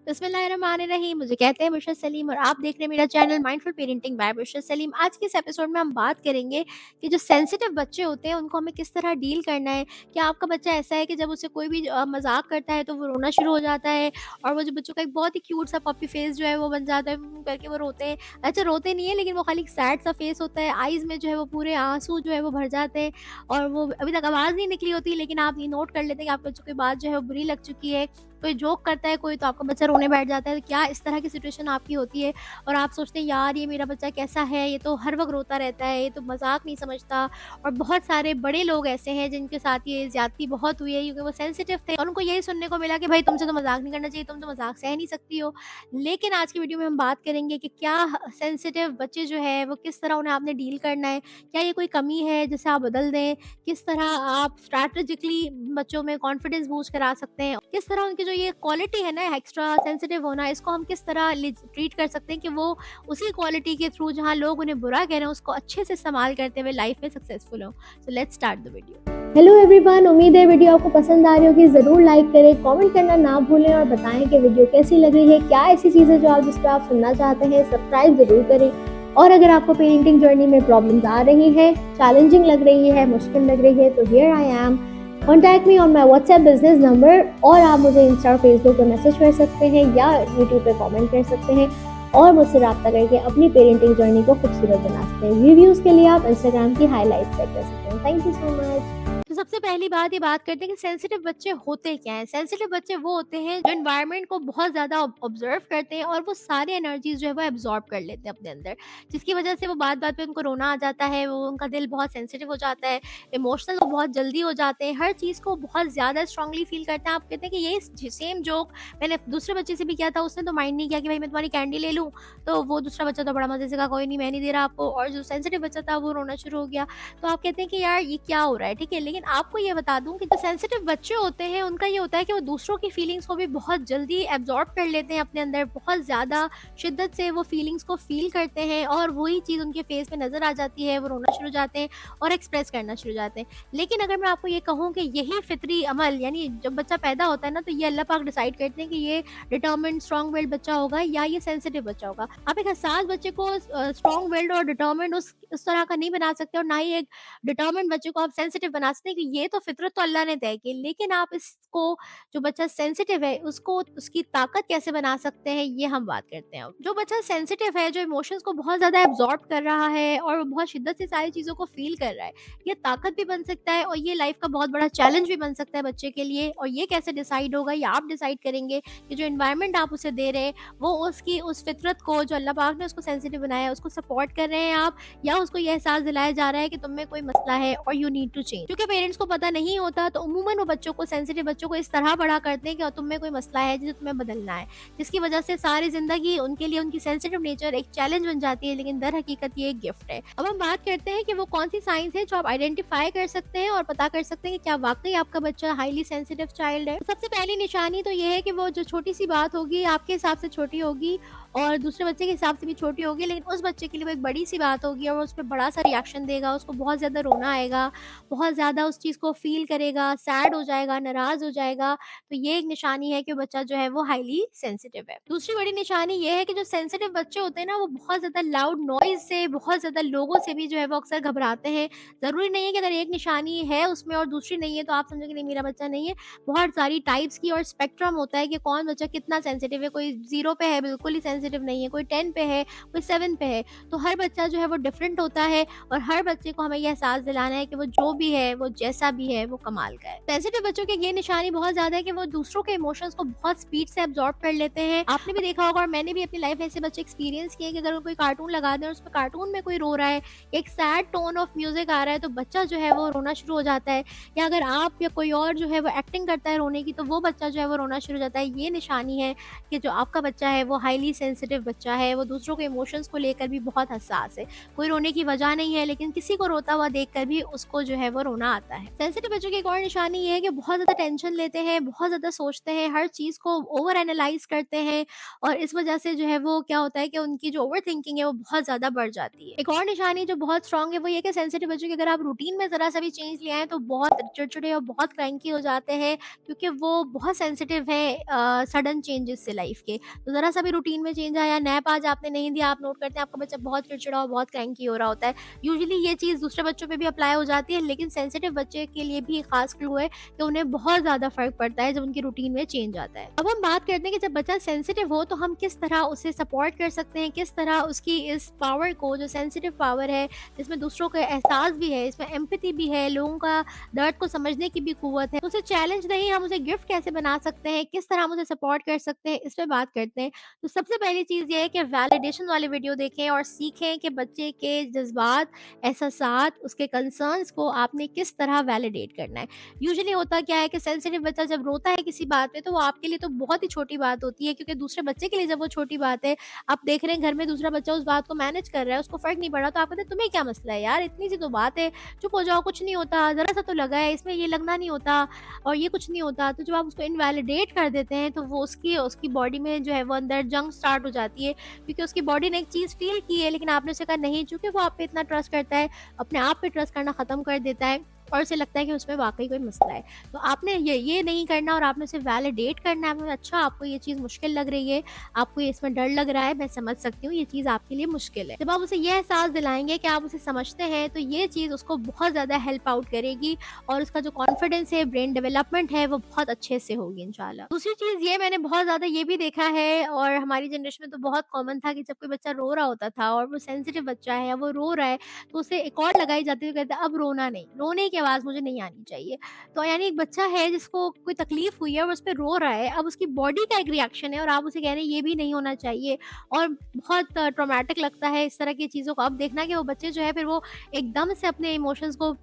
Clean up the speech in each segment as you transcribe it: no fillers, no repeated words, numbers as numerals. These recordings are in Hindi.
बिस्मिल्लाहिर्रहमानिर्रहीम। मुझे कहते हैं बुशरा सलीम और आप देख रहे हैं मेरा channel mindful parenting by Bushra Salim. आज के इस एपिसोड में हम बात करेंगे कि जो सेंसिटिव बच्चे होते हैं उनको हमें किस तरह डील करना है। क्या आपका बच्चा ऐसा है कि जब उसे कोई भी मजाक करता है तो वो रोना शुरू हो जाता है, और वो जो बच्चों का एक बहुत ही क्यूट सा पपी फेस जो है वो बन जाता है, करके वो रोते हैं। अच्छा, रोते नहीं है लेकिन वो खाली सैड सा फेस होता है, आईज में जो है वो पूरे आंसू जो है वो भर जाते हैं, और वो अभी तक आवाज़ नहीं निकली होती, लेकिन आप ये नोट कर लेते हैं कि आपके बच्चों की बात जो है वो बुरी लग चुकी है। कोई जोक करता है कोई, तो आपका बच्चा रोने बैठ जाता है। तो क्या इस तरह की सिचुएशन आपकी होती है और आप सोचते हैं यार ये मेरा बच्चा कैसा है, ये तो हर वक्त रोता रहता है, ये तो मजाक नहीं समझता। और बहुत सारे बड़े लोग ऐसे हैं जिनके साथ ये ज्यादती बहुत हुई है, क्योंकि वो सेंसिटिव थे और उनको यही सुनने को मिला कि भाई तुमसे तो मजाक नहीं करना चाहिए, तुम तो मजाक सह नहीं सकती हो। लेकिन आज की वीडियो में हम बात करेंगे कि क्या सेंसिटिव बच्चे जो है वो किस तरह उन्हें आपने डील करना है, क्या ये कोई कमी है जिसे आप बदल दें, किस तरह आप स्ट्रैटेजिकली बच्चों में कॉन्फिडेंस बूस्ट करा सकते हैं, किस तरह उनकी जो ये क्वालिटी है ना एक्स्ट्रा सेंसिटिव होना, इसको हम किस तरह ट्रीट कर सकते हैं कि वो उसी क्वालिटी के थ्रू जहाँ लोग उन्हें बुरा कह रहे हैं उसको अच्छे से इस्तेमाल करते हुए लाइफ में सक्सेसफुल हो। So let's start the video. Hello everyone, उम्मीद है वीडियो आपको पसंद आ रही होगी। ज़रूर लाइक करें, कमेंट करना ना भूलें और बताएं कि वीडियो कैसी लग रही है। क्या ऐसी चीज़ें जो आप जिस पर आप सुनना चाहते हैं, सब्सक्राइब ज़रूर करें। और अगर आपको पेरेंटिंग जर्नी में प्रॉब्लम्स आ रही हैं, चैलेंजिंग लग रही है, मुश्किल लग रही है, तो here I am. Contact me on my WhatsApp business number, और आप मुझे इंस्टा और फेसबुक पर मैसेज कर सकते हैं या यूट्यूब पर कॉमेंट कर सकते हैं और मुझसे रब्ता करके अपनी पेरेंटिंग जर्नी को खूबसूरत बना सकते हैं। रिव्यूज़ के लिए आप इंस्टाग्राम की हाईलाइट्स चेक कर सकते हैं। Thank you so much. तो सबसे पहली बात ये बात करते हैं कि सेंसिटिव बच्चे होते क्या हैं। सेंसिटिव बच्चे वो होते हैं जो एनवायरनमेंट को बहुत ज़्यादा ऑब्जर्व करते हैं और वो सारी एनर्जीज जो है वो एब्जॉर्ब कर लेते हैं अपने अंदर, जिसकी वजह से वो बात बात पे उनको रोना आ जाता है, वो उनका दिल बहुत सेंसिटिव हो जाता है, इमोशनल वो बहुत जल्दी हो जाते हैं, हर चीज़ को बहुत ज़्यादा स्ट्रांगली फील करते हैं। आप कहते हैं कि यही सेम जोक मैंने दूसरे बच्चे से भी किया था, उसने तो माइंड नहीं किया कि भाई मैं तुम्हारी कैंडी ले लूँ, तो वो दूसरा बच्चा तो बड़ा मज़े से कहा कोई नहीं मैं नहीं दे रहा आपको, और जो सेंसिटिव बच्चा था वो रोना शुरू हो गया। तो आप कहते हैं कि यार ये क्या हो रहा है, ठीक है। लेकिन आपको ये बता दूं कि जो सेंसिटिव बच्चे होते हैं उनका ये होता है कि वो दूसरों की फीलिंग्स को भी बहुत जल्दी एब्जॉर्ब कर लेते हैं अपने अंदर, बहुत ज़्यादा शिद्दत से वो फीलिंग्स को फील करते हैं, और वही चीज़ उनके फेस पे नज़र आ जाती है, वो रोना शुरू हो जाते हैं और एक्सप्रेस करना शुरू हो जाते हैं। लेकिन अगर मैं आपको ये कहूँ कि यही फितरी अमल, यानी जब बच्चा पैदा होता है ना, तो ये अल्लाह पाक डिसाइड करते हैं कि ये डिटर्मिन्ड स्ट्रॉन्ग विल्ड बच्चा होगा या ये सेंसिटिव बच्चा होगा। आप एक हसास बच्चे को स्ट्रॉन्ग विल्ड और डिटर्मिन्ड उस तरह का नहीं बना सकते, और ना ही एक डिटर्मिन्ड बच्चे को आप सेंसिटिव बना सकते हैं कि ये तो फितरत तो अल्लाह ने तय की। लेकिन आप इसको, जो बच्चा सेंसिटिव है उसको उसकी ताकत कैसे बना सकते हैं, ये हम बात करते हैं। अब जो बच्चा सेंसिटिव है, जो इमोशंस को बहुत ज़्यादा एब्जॉर्ब कर रहा है और वो बहुत शिद्दत से सारी चीज़ों को फील कर रहा है, ये ताकत भी बन सकता है और ये लाइफ का बहुत बड़ा चैलेंज भी बन सकता है बच्चे के लिए। और ये कैसे डिसाइड होगा, ये आप डिसाइड करेंगे कि जो इन्वायरमेंट आप उसे दे रहे हैं वो उसकी उस फितरत को, जो अल्लाह पाक ने उसको सेंसिटिव बनाया है, उसको सपोर्ट कर रहे हैं आप, या उसको ये एहसास दिलाया जा रहा है कि तुम में कोई मसला है और यू नीड टू चेंज। क्योंकि पेरेंट्स को पता नहीं होता, तो उमूमन वो बच्चों को, सेंसिटिव बच्चों को इस तरह बड़ा करते हैं कि तुम में कोई मसला है जिसे तुम्हें बदलना है, जिसकी वजह से सारी जिंदगी उनके लिए उनकी सेंसिटिव नेचर एक चैलेंज बन जाती है, लेकिन दर हकीकत ये एक गिफ्ट है। अब हम बात करते हैं कि वो कौन सी साइंस है जो आप आइडेंटिफाई कर सकते हैं और पता कर सकते हैं कि क्या वाकई आपका बच्चा हाईली सेंसिटिव चाइल्ड है। सबसे पहली निशानी तो ये है कि वो जो छोटी सी बात होगी आपके हिसाब से छोटी होगी और दूसरे बच्चे के हिसाब से भी छोटी होगी, लेकिन उस बच्चे के लिए वो एक बड़ी सी बात होगी और वो उस पर बड़ा सा रिएक्शन देगा, उसको बहुत ज़्यादा रोना आएगा, बहुत ज़्यादा उस चीज़ को फील करेगा, सैड हो जाएगा, नाराज़ हो जाएगा। तो ये एक निशानी है कि बच्चा जो है वो हाईली सेंसिटिव है। दूसरी बड़ी निशानी ये है कि जो सेंसिटिव बच्चे होते हैं ना, वो बहुत ज़्यादा लाउड नॉइज़ से, बहुत ज़्यादा लोगों से भी जो है वो अक्सर घबराते हैं। ज़रूरी नहीं है कि अगर एक निशानी है उसमें और दूसरी नहीं है तो आप समझो कि नहीं मेरा बच्चा नहीं है। बहुत सारी टाइप्स की और स्पेक्ट्रम होता है कि कौन बच्चा कितना सेंसिटिव है। कोई 0 पे है, बिल्कुल ही सेंसिटिव नहीं है, कोई 10 पे है, कोई 7 पे है। तो हर बच्चा जो है वो डिफरेंट होता है और हर बच्चे को हमें ये एहसास दिलाना है कि वो जो भी है, वो जैसा भी है, वो कमाल का है। सेंसिटिव बच्चों की ये निशानी बहुत ज़्यादा है कि वो दूसरों के इमोशंस को बहुत स्पीड से एब्जॉर्ब कर लेते हैं। आपने भी देखा होगा और मैंने भी अपनी लाइफ में ऐसे बच्चे एक्सपीरियंस किए कि अगर कोई कार्टून लगा दें और उसमें कार्टून में कोई रो रहा है, एक सैड टोन ऑफ म्यूजिक आ रहा है, तो बच्चा जो है वो रोना शुरू हो जाता है। या अगर आप या कोई और जो है वो एक्टिंग करता है रोने की, तो वो बच्चा जो है वो रोना शुरू हो जाता है। ये निशानी है कि जो आपका बच्चा है वो हाईली सेंसिटिव बच्चा है, वो दूसरों के इमोशंस को लेकर भी बहुत हसास है। कोई रोने की वजह नहीं है, लेकिन किसी को रोता हुआ देखकर भी उसको जो है वो रोना आता है। सेंसिटिव बच्चों की एक और निशानी ये है कि बहुत ज़्यादा टेंशन लेते हैं, बहुत ज़्यादा सोचते हैं, हर चीज़ को ओवर एनालाइज़ करते हैं और इस वजह से जो है वो क्या होता है कि उनकी जो ओवर थिंकिंग है वो बहुत ज़्यादा बढ़ जाती है। एक और निशानी जो बहुत स्ट्रॉन्ग है वो ये है कि सेंसिटिव बच्चों की अगर आप रूटीन में ज़रा-सा भी चेंज ले आएँ तो बहुत चिड़चिड़े और बहुत क्रैंकी हो जाते हैं, क्योंकि वो बहुत सेंसिटिव हैं सडन चेंजेस से लाइफ़ के। तो ज़रा-सा भी रूटीन में चेंज आया, नैप आज आपने नहीं दिया, आप नोट करते हैं आपका बच्चा बहुत चिड़चिड़ा और बहुत क्रैंकी हो रहा होता है। यूजुअली ये चीज़ दूसरे बच्चों पे भी अप्लाई हो जाती है, लेकिन सेंसिटिव बच्चे के लिए भी खास क्लू है कि उन्हें बहुत ज़्यादा फ़र्क पड़ता है जब उनकी रूटीन में चेंज आता है। अब हम बात करते हैं कि जब बच्चा सेंसिटिव हो तो हम किस तरह उसे सपोर्ट कर सकते हैं, किस तरह उसकी इस पावर को, जो सेंसिटिव पावर है, जिसमें दूसरों का एहसास भी है, इसमें एम्पैथी भी है, लोगों का दर्द को समझने की भी कुव्वत है, तो उसे चैलेंज नहीं, हम उसे गिफ्ट कैसे बना सकते हैं, किस तरह हम उसे सपोर्ट कर सकते हैं, इस पे बात करते हैं। तो सबसे पहली चीज़ ये है कि वैलिडेशन वाले वीडियो देखें और सीखें कि बच्चे के जज़्बात, एहसासात, उसके कंसर्न्स को आपने किस तरह वैलिडेट करना है। यूजुअली होता क्या है कि सेंसिटिव बच्चा जब रोता है किसी बात पे तो वो आपके लिए तो बहुत ही छोटी बात होती है, क्योंकि दूसरे बच्चे के लिए जब वो छोटी बात है, आप देख रहे हैं घर में दूसरा बच्चा उस बात को मैनेज कर रहा है, उसको फ़र्क नहीं पड़ रहा, तो आप कहते हैं तुम्हें क्या मसला है यार, इतनी सी तो बात है, चुप हो जाओ, कुछ नहीं होता, ज़रा-सा तो लगा है, इसमें ये लगना नहीं होता और ये कुछ नहीं होता। तो जब आप उसको इनवैलिडेट कर देते हैं तो वो उसकी उसकी बॉडी में जो है वो अंदर जंग स्टार्ट हो जाती है, क्योंकि उसकी बॉडी ने एक चीज़ फ़ील की है लेकिन आपने उसे कहा नहीं, चूँकि वो आप पे इतना ट्रस्ट करता है, अपने आप पे ट्रस्ट करना ख़त्म कर देता है और उसे लगता है कि उसमें वाक़ई कोई मसला है। तो आपने ये नहीं करना और आपने उसे वैलिडेट करना है, आपने अच्छा आपको ये चीज़ मुश्किल लग रही है, आपको ये इसमें डर लग रहा है, मैं समझ सकती हूँ, ये चीज़ आपके लिए मुश्किल है। जब आप उसे ये एहसास दिलाएँगे कि आप उसे समझते हैं, तो ये चीज़ उसको बहुत ज़्यादा हेल्प आउट करेगी और उसका जो कॉन्फिडेंस है, ब्रेन डेवलपमेंट है, वो बहुत अच्छे से होगी इंशाल्लाह। दूसरी चीज़ ये मैंने बहुत ज़्यादा ये भी देखा है और हमारी जनरेशन में तो बहुत कॉमन था कि जब कोई बच्चा रो रहा होता था और वो सेंसिटिव बच्चा है, वो रो रहा है, तो उसे एक और लगाई जाती थी, कहते अब रोना नहीं, रोने की आवाज़ मुझे नहीं आनी चाहिए। तो यानी एक बच्चा है जिसको कोई तकलीफ़ हुई है और उस पे रो रहा है, अब उसकी बॉडी का एक रिएक्शन है और आप उसे कह रहे हैं ये भी नहीं होना चाहिए और बहुत ट्रॉमेटिक लगता है इस तरह की चीज़ों को। अब देखना कि वो बच्चे जो है फिर वो एकदम से अपने इमोशंस को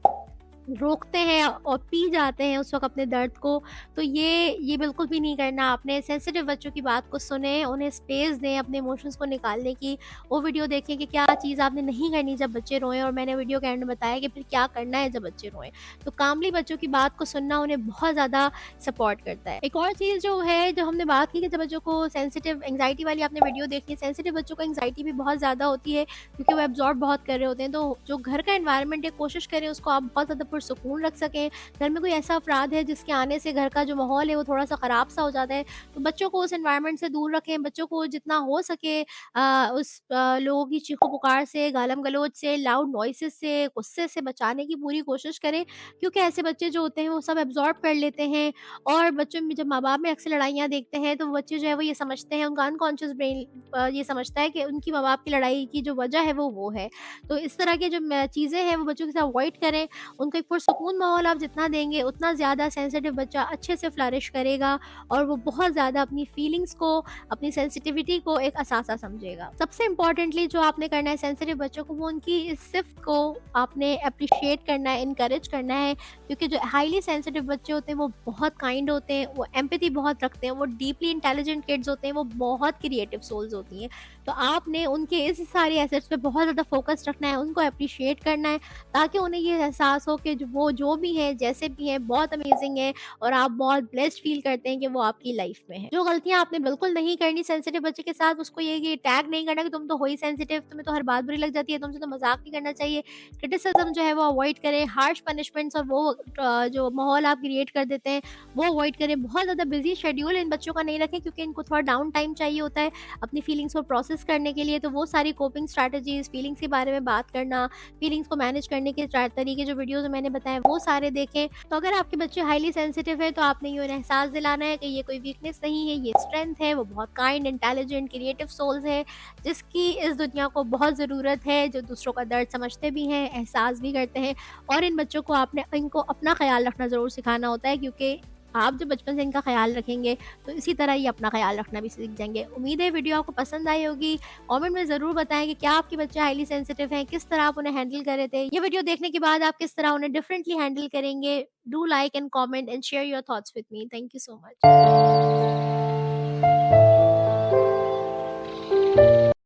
रोकते हैं और पी जाते हैं उस वक़्त अपने दर्द को, तो ये बिल्कुल भी नहीं करना आपने। सेंसिटिव बच्चों की बात को सुनें, उन्हें स्पेस दें अपने इमोशंस को निकालने की। वो वीडियो देखें कि क्या चीज़ आपने नहीं करनी जब बच्चे रोएँ और मैंने वीडियो के एंड में बताया कि फिर क्या करना है जब बच्चे रोएँ। तो कामली बच्चों की बात को सुनना उन्हें बहुत ज़्यादा सपोर्ट करता है। एक और चीज़ जो है, जो हमने बात की कि जब बच्चों को सेंसिटिव एंग्ज़ायटी वाली आपने वीडियो देखी है, सेंसिटिव बच्चों को एंग्ज़ायटी भी बहुत ज़्यादा होती है क्योंकि वो एब्ज़ॉर्ब बहुत कर रहे होते हैं। तो जो घर का एनवायरनमेंट है, कोशिश करें उसको आप बहुत ज़्यादा पुरसुकून रख सकें। घर में कोई ऐसा अफ़राद है जिसके आने से घर का जो माहौल है वो थोड़ा-सा ख़राब-सा हो जाता है, तो बच्चों को उस एनवायरनमेंट से दूर रखें। बच्चों को जितना हो सके उस लोगों की चीखों-पुकार से, गालम-गलौज से, लाउड नॉइसेज़ से, गुस्से से बचाने की पूरी कोशिश करें, क्योंकि ऐसे बच्चे जो होते हैं वो सब एब्ज़ॉर्ब कर लेते हैं और बच्चों में जब माँ-बाप में अक्सर लड़ाइयाँ देखते हैं, तो बच्चे जो है वो ये समझते हैं, उनका अनकॉन्शियस ब्रेन ये समझता है कि उनकी माँ-बाप की लड़ाई की जो वजह है वो है। तो इस तरह की जो चीज़ें हैं वो बच्चों के साथ अवॉइड करें। उनको एक पुरसुकून माहौल आप जितना देंगे उतना ज़्यादा सेंसिटिव बच्चा अच्छे से फ्लरिश करेगा और वो बहुत ज़्यादा अपनी फीलिंग्स को, अपनी सेंसिटिविटी को एक असासा समझेगा। सबसे इम्पोर्टेंटली जो आपने करना है सेंसिटिव बच्चों को, वो उनकी इस सिफ्त को आपने एप्रिशिएट करना है, इनकरेज करना है, क्योंकि जो हाईली सेंसिटिव बच्चे होते हैं वो बहुत काइंड होते हैं, वो एम्पैथी बहुत रखते हैं, वो डीपली इंटेलिजेंट किड्स होते हैं, वो बहुत क्रिएटिव सोल्स होती हैं। तो आपने उनके इस सारे एसेट्स पे बहुत ज़्यादा फोकस रखना है, उनको एप्रिशिएट करना है, ताकि उन्हें ये एहसास हो कि वो जो भी हैं, जैसे भी हैं, बहुत अमेजिंग है और आप बहुत ब्लेस्ड फील करते हैं कि वो आपकी लाइफ में है। जो गलतियाँ आपने बिल्कुल नहीं करनी सेंसिटिव बच्चे के साथ, उसको ये टैग नहीं करना कि तुम तो हो ही सेंसिटिव, तुम्हें तो हर बात बुरी लग जाती है, तुमसे तो मजाक नहीं करना चाहिए। क्रिटिसिज्म जो है वो अवॉइड करें, हार्श पनिशमेंट्स और वो जो माहौल आप क्रिएट कर देते हैं वो अवॉइड करें। बहुत ज़्यादा बिजी शेड्यूल इन बच्चों का नहीं रखें, क्योंकि इनको थोड़ा डाउन टाइम चाहिए होता है अपनी फीलिंग्स को प्रोसेस करने के लिए। तो वो सारी कोपिंग स्ट्रैटेजीज, फीलिंग्स के बारे में बात करना, फीलिंग्स को मैनेज करने के तरीके जो वीडियोस मैंने बताए वो सारे देखें। तो अगर आपके बच्चे हाईली सेंसिटिव है तो आपने ये उन्हें एहसास दिलाना है कि ये कोई वीकनेस नहीं है, ये स्ट्रेंथ है, वो बहुत काइंड, इंटेलिजेंट, क्रिएटिव सोल्स है जिसकी इस दुनिया को बहुत ज़रूरत है, जो दूसरों का दर्द समझते भी हैं, एहसास भी करते हैं। और इन बच्चों को आपने इनको अपना ख्याल रखना ज़रूर सिखाना होता है, क्योंकि आप जब बचपन से इनका ख्याल रखेंगे तो इसी तरह ये अपना ख्याल रखना भी सीख जाएंगे। उम्मीद है वीडियो आपको पसंद आई होगी। कमेंट में ज़रूर बताएं कि क्या आपके बच्चे हाईली सेंसिटिव हैं, किस तरह आप उन्हें हैंडल कर रहे थे। ये वीडियो देखने के बाद आप किस तरह उन्हें डिफरेंटली हैंडल करेंगे। Do like and comment and share your thoughts with me. Thank you so much.